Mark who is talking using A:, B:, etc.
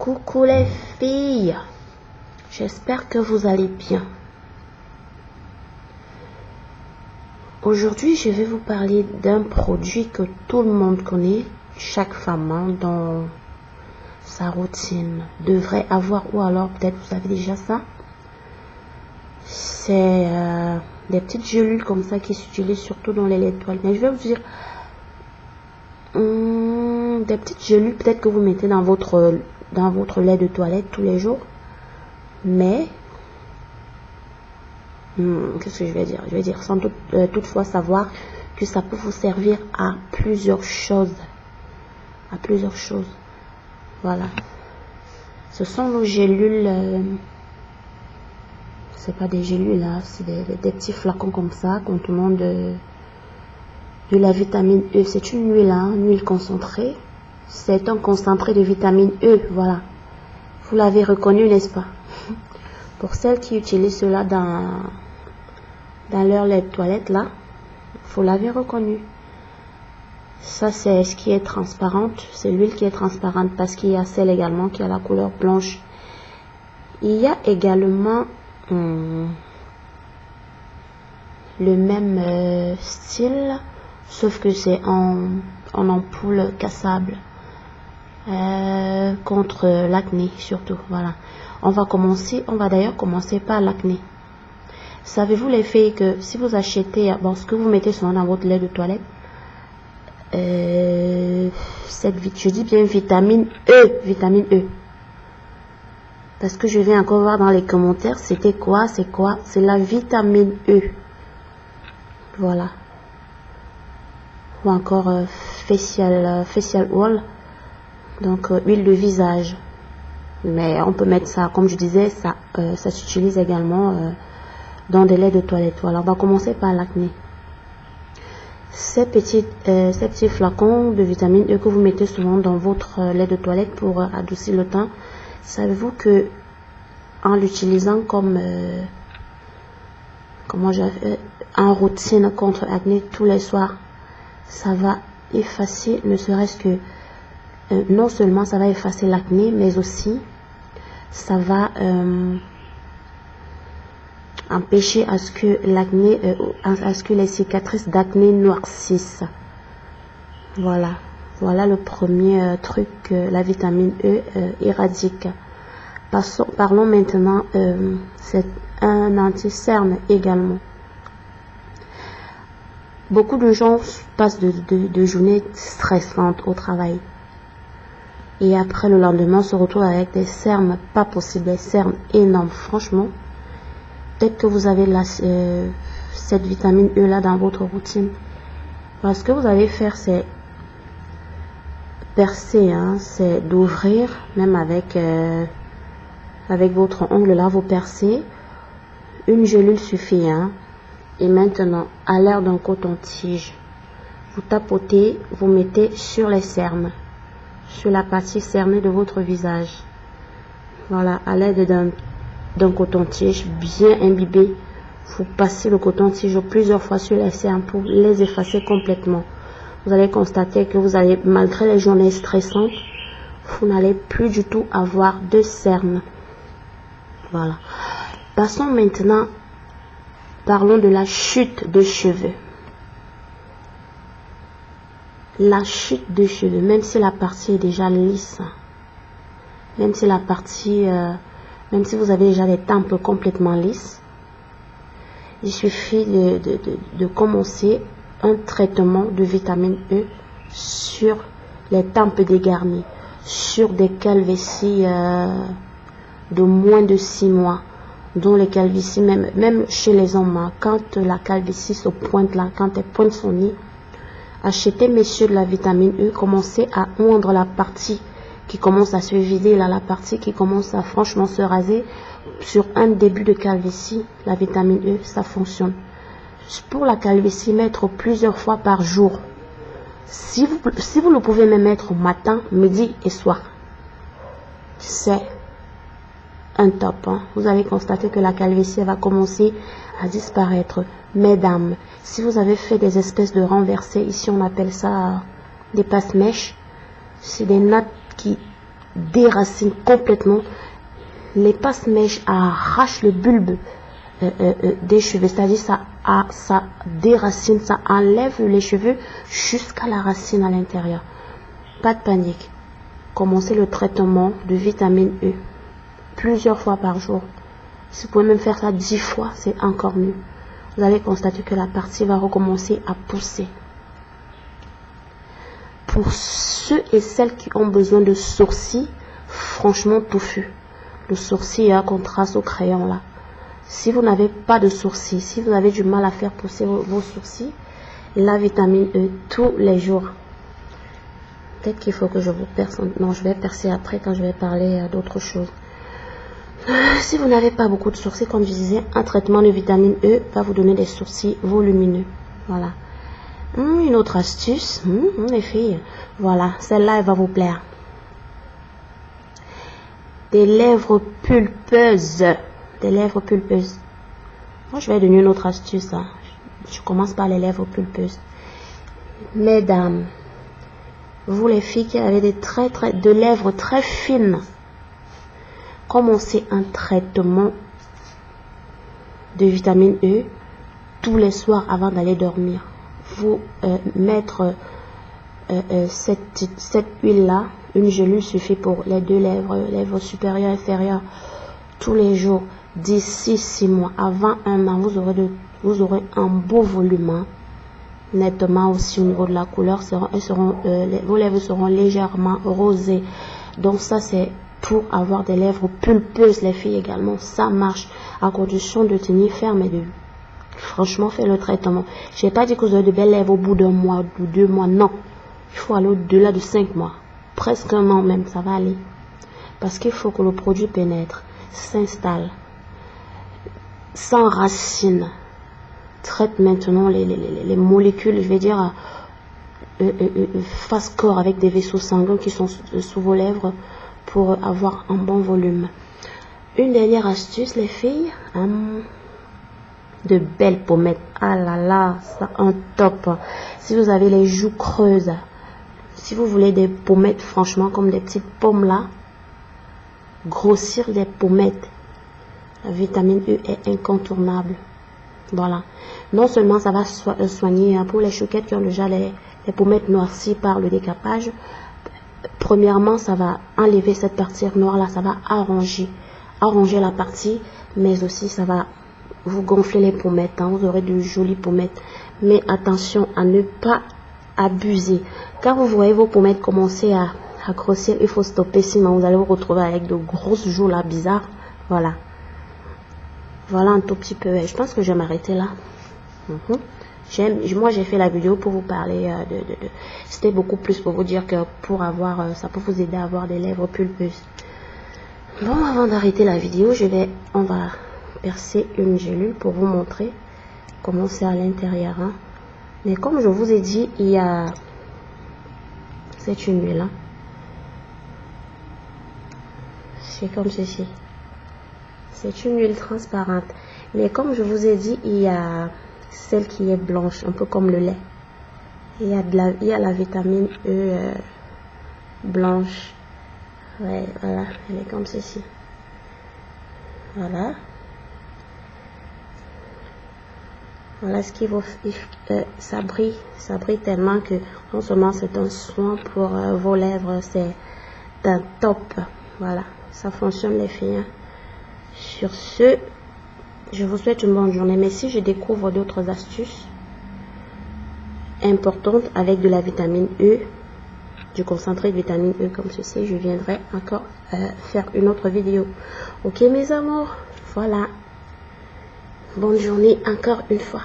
A: Coucou les filles, j'espère que vous allez bien. Aujourd'hui, je vais vous parler d'un produit que tout le monde connaît, chaque femme dans sa routine devrait avoir, ou alors peut-être vous avez déjà ça. C'est des petites gélules comme ça qui s'utilisent surtout dans les laits de toilette. Mais je vais vous dire, des petites gélules peut-être que vous mettez dans votre lait de toilette tous les jours. Mais, qu'est-ce que je vais dire? Je vais dire sans doute, toutefois savoir que ça peut vous servir à plusieurs choses. À plusieurs choses. Voilà. Ce sont nos gélules. C'est pas des gélules là, c'est des petits flacons comme ça contenant de la vitamine E. C'est une huile, une huile concentrée. C'est un concentré de vitamine E, voilà. Vous l'avez reconnu, n'est-ce pas? Pour celles qui utilisent cela dans leur lait de toilette là, vous l'avez reconnu. Ça, c'est ce qui est transparente. C'est l'huile qui est transparente parce qu'il y a celle également qui a la couleur blanche. Il y a également le même style, sauf que c'est en ampoule cassable contre l'acné surtout. Voilà. On va d'ailleurs commencer par l'acné. Savez-vous les filles que si vous achetez, ce que vous mettez souvent dans votre lait de toilette, je dis bien vitamine E, parce que je viens encore voir dans les commentaires, c'était quoi, c'est la vitamine E, voilà, ou encore facial oil, donc huile de visage, mais on peut mettre ça, comme je disais, ça s'utilise également dans des laits de toilette. Voilà, on va commencer par l'acné. Ces petits flacons de vitamine E que vous mettez souvent dans votre lait de toilette pour adoucir le teint, savez-vous que en l'utilisant comme en routine contre acné tous les soirs, ça va effacer, ne serait-ce que non seulement ça va effacer l'acné, mais aussi ça va empêcher à ce que les cicatrices d'acné noircissent. Voilà le premier truc que la vitamine E éradique. Parlons maintenant, c'est un anti-cerne également. Beaucoup de gens passent de journées stressantes au travail. Et après le lendemain, se retrouvent avec des cernes pas possibles, des cernes énormes. Franchement, peut-être que vous avez cette vitamine E là dans votre routine. Alors, ce que vous allez faire, c'est percer, c'est d'ouvrir, même avec votre ongle là, vous percez. Une gelule suffit, Et maintenant, à l'aide d'un coton-tige, vous tapotez, vous mettez sur les cernes, sur la partie cernée de votre visage. Voilà, à l'aide d'un coton-tige bien imbibé, vous passez le coton-tige plusieurs fois sur les cernes pour les effacer complètement. Vous allez constater que vous allez, malgré les journées stressantes, vous n'allez plus du tout avoir de cernes. Voilà. Passons maintenant, parlons de la chute de cheveux. La chute de cheveux, même si la partie est déjà lisse, même si vous avez déjà les tempes complètement lisses, il suffit de commencer un traitement de vitamine E sur les tempes dégarnies, sur des calvities de moins de 6 mois, dont les calvities, même chez les hommes, quand la calvitie se pointe là, quand elle pointe son nez, achetez messieurs de la vitamine E, commencez à oindre la partie qui commence à se vider là, la partie qui commence à franchement se raser. Sur un début de calvitie, la vitamine E, ça fonctionne. Pour la calvitie, mettre plusieurs fois par jour. Si vous le pouvez même mettre matin, midi et soir, c'est un top. Vous allez constater que la calvitie va commencer à disparaître. Mesdames, si vous avez fait des espèces de renversés, ici on appelle ça des passe-mèches, c'est des nattes qui déracine complètement. Les passe-mèches arrachent le bulbe des cheveux, c'est-à-dire ça déracine, ça enlève les cheveux jusqu'à la racine à l'intérieur. Pas de panique. Commencez le traitement de vitamine E plusieurs fois par jour. Si vous pouvez même faire ça 10 fois, c'est encore mieux. Vous allez constater que la partie va recommencer à pousser. Pour ceux et celles qui ont besoin de sourcils franchement touffus, le sourcil qu'on trace au crayon là. Si vous n'avez pas de sourcils, si vous avez du mal à faire pousser vos sourcils, la vitamine E tous les jours. Peut-être qu'il faut que je vous perce. Non, je vais percer après quand je vais parler d'autre chose. Si vous n'avez pas beaucoup de sourcils, comme je disais, un traitement de vitamine E va vous donner des sourcils volumineux. Voilà. Une autre astuce, les filles. Voilà, celle-là, elle va vous plaire. Des lèvres pulpeuses. Des lèvres pulpeuses. Moi, je vais donner une autre astuce. Hein. Je commence par les lèvres pulpeuses. Mesdames, vous les filles qui avez de lèvres très fines, commencez un traitement de vitamine E tous les soirs avant d'aller dormir. Vous mettre cette huile-là, une gelule suffit pour les deux lèvres supérieures et inférieures, tous les jours, d'ici 6 mois. Avant 1 an, vous aurez un beau volume. Hein. Nettement aussi au niveau de la couleur, vos lèvres seront légèrement rosées. Donc ça, c'est pour avoir des lèvres pulpeuses, les filles également. Ça marche à condition de tenir ferme et de franchement faire le traitement. Je n'ai pas dit que vous aurez de belles lèvres au bout d'1 mois ou 2 mois. Non, il faut aller au-delà de 5 mois. Presque 1 an même, ça va aller. Parce qu'il faut que le produit pénètre, s'installe, s'enracine, traite maintenant les molécules, je vais dire, face corps avec des vaisseaux sanguins qui sont sous vos lèvres pour avoir un bon volume. Une dernière astuce, les filles, de belles pommettes. Ah là là, ça un top. Si vous avez les joues creuses, si vous voulez des pommettes, franchement, comme des petites pommes là, grossir des pommettes, la vitamine E est incontournable. Voilà. Non seulement ça va soigner pour les chouquettes qui ont déjà les pommettes noircies par le décapage. Premièrement, ça va enlever cette partie noire là, ça va arranger la partie, mais aussi ça va vous gonfler les pommettes. Hein. Vous aurez de jolies pommettes. Mais attention à ne pas abuser. Quand vous voyez vos pommettes commencer à grossir, il faut stopper, sinon vous allez vous retrouver avec de grosses joues là bizarres. Voilà. Voilà un tout petit peu. Je pense que je vais m'arrêter là. Moi, j'ai fait la vidéo pour vous parler c'était beaucoup plus pour vous dire que pour avoir, ça peut vous aider à avoir des lèvres pulpeuses. Bon, avant d'arrêter la vidéo, on va percer une gelule pour vous montrer comment c'est à l'intérieur. Hein. Mais comme je vous ai dit, il y a... C'est une huile. Hein. C'est comme ceci. C'est une huile transparente. Mais comme je vous ai dit, il y a celle qui est blanche, un peu comme le lait. Il y a la vitamine E blanche. Ouais, voilà, elle est comme ceci. Voilà. Voilà ce qui vous... ça brille tellement que non seulement c'est un soin pour vos lèvres, c'est un top. Voilà, ça fonctionne les filles. Hein. Sur ce, je vous souhaite une bonne journée. Mais si je découvre d'autres astuces importantes avec de la vitamine E, du concentré de vitamine E comme ceci, je viendrai encore faire une autre vidéo. Ok mes amours, voilà. Bonne journée encore une fois.